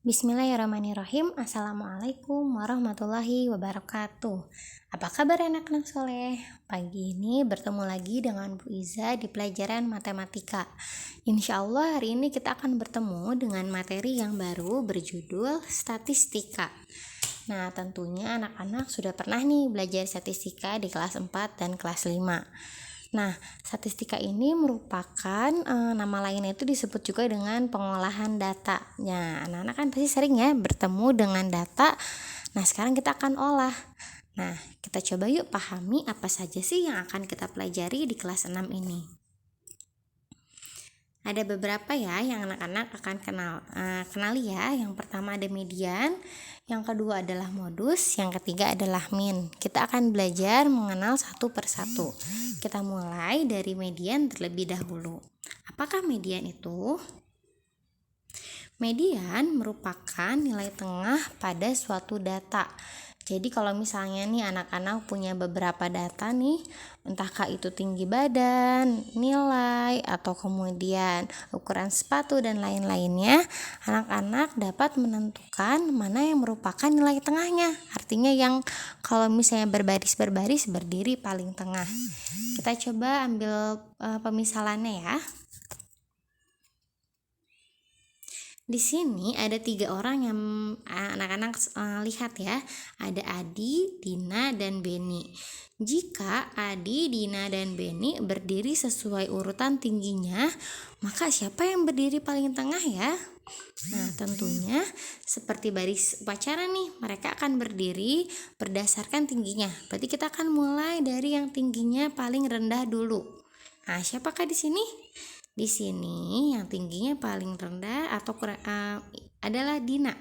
Bismillahirrahmanirrahim. Assalamualaikum warahmatullahi wabarakatuh. Apa kabar anak-anak soleh? Pagi ini bertemu lagi dengan Bu Iza di pelajaran matematika. Insya Allah hari ini kita akan bertemu dengan materi yang baru berjudul statistika. Nah, tentunya anak-anak sudah pernah nih belajar statistika di kelas 4 dan kelas 5. Nah, statistika ini merupakan nama lainnya itu disebut juga dengan pengolahan data. Ya, anak-anak kan pasti sering ya bertemu dengan data. Nah, sekarang kita akan olah. Nah, kita coba yuk pahami apa saja sih yang akan kita pelajari di kelas 6 ini. Ada beberapa ya yang anak-anak akan kenali ya. Yang pertama ada median, yang kedua adalah modus, yang ketiga adalah min. Kita akan belajar mengenal satu persatu. Kita mulai dari median terlebih dahulu. Apakah median itu? Median merupakan nilai tengah pada suatu data. Jadi kalau misalnya nih anak-anak punya beberapa data nih, entahkah itu tinggi badan, nilai, atau kemudian ukuran sepatu dan lain-lainnya, anak-anak dapat menentukan mana yang merupakan nilai tengahnya. Artinya yang kalau misalnya berbaris-berbaris berdiri paling tengah. Kita coba ambil pemisalannya ya. Di sini ada 3 orang yang anak-anak lihat ya. Ada Adi, Dina, dan Beni. Jika Adi, Dina, dan Beni berdiri sesuai urutan tingginya, maka siapa yang berdiri paling tengah ya? Nah, tentunya seperti baris upacara nih, mereka akan berdiri berdasarkan tingginya. Berarti kita akan mulai dari yang tingginya paling rendah dulu. Nah, siapakah di sini? Di sini yang tingginya paling rendah atau adalah Dina.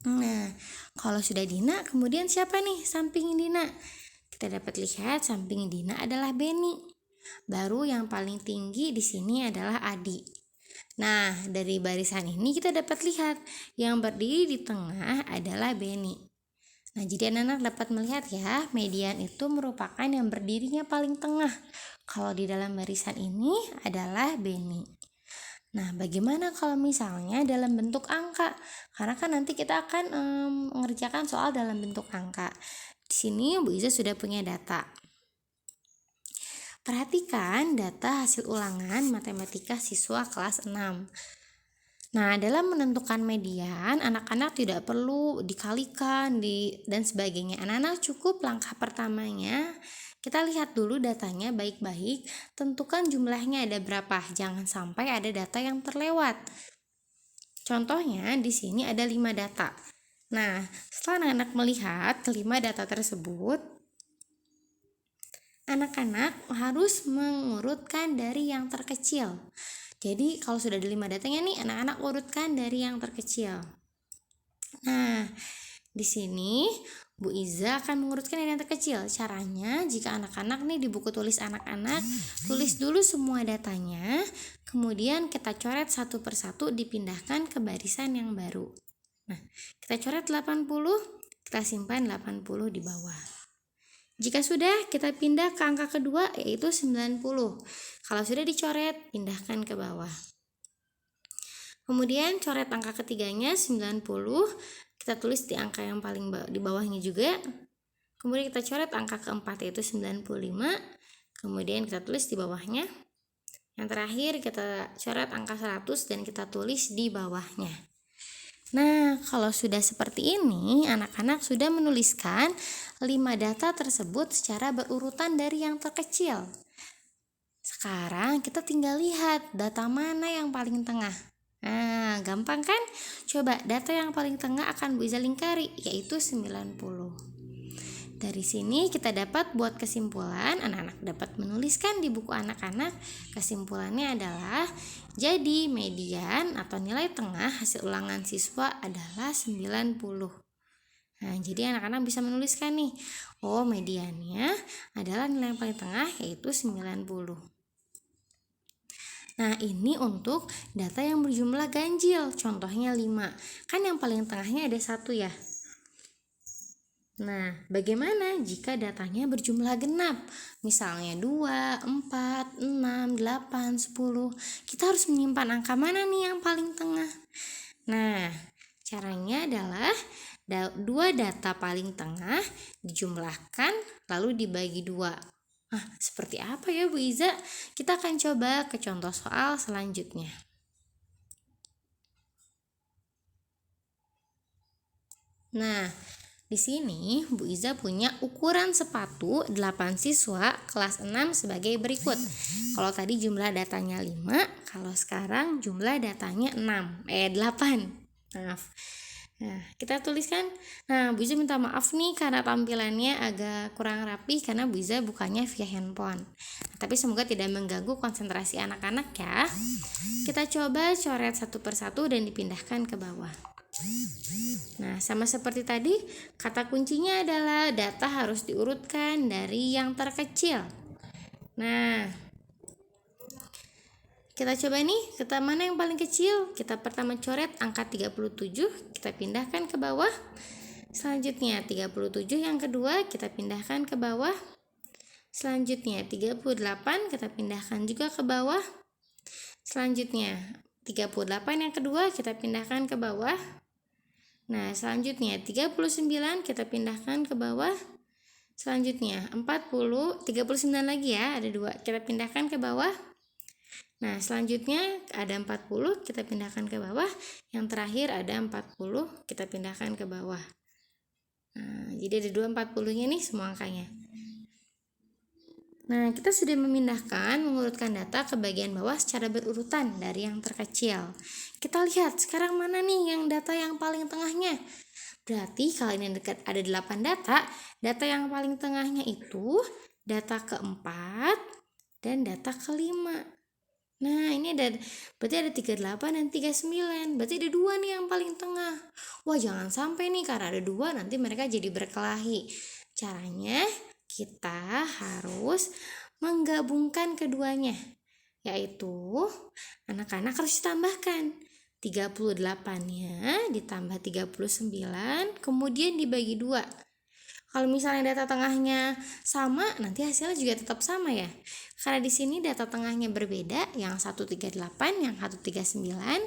Nah, kalau sudah Dina, kemudian siapa nih samping Dina? Kita dapat lihat samping Dina adalah Beni. Baru yang paling tinggi di sini adalah Adi. Nah, dari barisan ini kita dapat lihat yang berdiri di tengah adalah Beni. Nah, jadi anak-anak dapat melihat ya, median itu merupakan yang berdirinya paling tengah. Kalau di dalam barisan ini adalah Beni. Nah, bagaimana kalau misalnya dalam bentuk angka? Karena kan nanti kita akan mengerjakan soal dalam bentuk angka. Di sini Bu Iza sudah punya data. Perhatikan data hasil ulangan matematika siswa kelas 6. Nah, dalam menentukan median, anak-anak tidak perlu dikalikan dan sebagainya. Anak-anak cukup langkah pertamanya, kita lihat dulu datanya baik-baik, tentukan jumlahnya ada berapa. Jangan sampai ada data yang terlewat. Contohnya di sini ada 5 data. Nah, setelah anak-anak melihat kelima data tersebut, anak-anak harus mengurutkan dari yang terkecil. Jadi kalau sudah ada 5 datanya nih, anak-anak urutkan dari yang terkecil. Nah, di sini Bu Iza akan mengurutkan dari yang terkecil. Caranya, jika anak-anak nih di buku tulis anak-anak, tulis dulu semua datanya, kemudian kita coret satu persatu dipindahkan ke barisan yang baru. Nah, kita coret 80, kita simpan 80 di bawah. Jika sudah, kita pindah ke angka kedua yaitu 90. Kalau sudah dicoret, pindahkan ke bawah. Kemudian coret angka ketiganya 90, kita tulis di angka yang paling di bawahnya juga. Kemudian kita coret angka keempat yaitu 95, kemudian kita tulis di bawahnya. Yang terakhir kita coret angka 100 dan kita tulis di bawahnya. Nah, kalau sudah seperti ini, anak-anak sudah menuliskan 5 data tersebut secara berurutan dari yang terkecil. Sekarang kita tinggal lihat data mana yang paling tengah. Nah, gampang kan? Coba data yang paling tengah akan Bu Iza lingkari, yaitu 90. Dari sini kita dapat buat kesimpulan, anak-anak dapat menuliskan di buku anak-anak. Kesimpulannya adalah, jadi median atau nilai tengah hasil ulangan siswa adalah 90. Nah, jadi anak-anak bisa menuliskan nih, oh mediannya adalah nilai yang paling tengah yaitu 90. Nah, ini untuk data yang berjumlah ganjil, contohnya 5. Kan yang paling tengahnya ada 1 ya. Nah, bagaimana jika datanya berjumlah genap? Misalnya 2, 4, 6, 8, 10. Kita harus menyimpan angka mana nih yang paling tengah? Nah, caranya adalah dua data paling tengah dijumlahkan lalu dibagi 2. Seperti apa ya Bu Iza? Kita akan coba ke contoh soal selanjutnya. Nah, di sini Bu Iza punya ukuran sepatu 8 siswa kelas 6 sebagai berikut. Kalau tadi jumlah datanya 5, kalau sekarang jumlah datanya 8. Maaf. Nah, kita tuliskan. Nah, Bu Iza minta maaf nih karena tampilannya agak kurang rapi karena Bu Iza bukanya via handphone. Tapi semoga tidak mengganggu konsentrasi anak-anak ya. Kita coba coret satu persatu dan dipindahkan ke bawah. Nah, sama seperti tadi, kata kuncinya adalah data harus diurutkan dari yang terkecil. Nah, kita coba nih, kita mana yang paling kecil? Kita pertama coret angka 37, kita pindahkan ke bawah. Selanjutnya 37 yang kedua kita pindahkan ke bawah. Selanjutnya 38 kita pindahkan juga ke bawah. Selanjutnya 38 yang kedua kita pindahkan ke bawah. Nah, selanjutnya 39 kita pindahkan ke bawah. Selanjutnya 39 lagi ya, ada 2, kita pindahkan ke bawah. Nah, selanjutnya ada 40, kita pindahkan ke bawah. Yang terakhir ada 40, kita pindahkan ke bawah. Nah, jadi ada 240-nya nih semua angkanya. Nah, kita sudah memindahkan, mengurutkan data ke bagian bawah secara berurutan dari yang terkecil. Kita lihat sekarang mana nih yang data yang paling tengahnya. Berarti kalau ini dekat ada 8 data, data yang paling tengahnya itu data keempat dan data kelima. Nah, ini berarti ada 38 dan 39. Berarti ada 2 nih yang paling tengah. Wah, jangan sampai nih karena ada 2 nanti mereka jadi berkelahi. Caranya kita harus menggabungkan keduanya, yaitu anak-anak harus ditambahkan 38-nya ditambah 39 kemudian dibagi 2. Kalau misalnya data tengahnya sama, nanti hasilnya juga tetap sama ya. Karena di sini data tengahnya berbeda, yang 138, yang 139.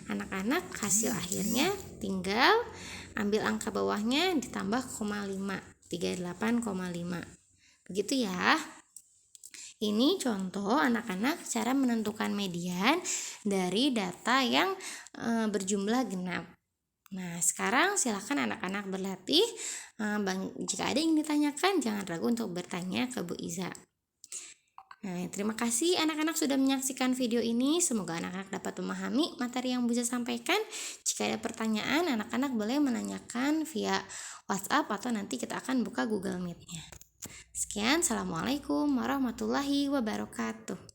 Anak-anak hasil akhirnya tinggal ambil angka bawahnya ditambah 0,5. 38,5. Begitu ya. Ini contoh anak-anak cara menentukan median dari data yang berjumlah genap. Nah, sekarang silakan anak-anak berlatih. Jika ada yang ditanyakan, jangan ragu untuk bertanya ke Bu Iza. Nah, terima kasih anak-anak sudah menyaksikan video ini. Semoga anak-anak dapat memahami materi yang Bu Iza sampaikan. Jika ada pertanyaan, anak-anak boleh menanyakan via WhatsApp atau nanti kita akan buka Google Meet-nya. Sekian, Assalamualaikum warahmatullahi wabarakatuh.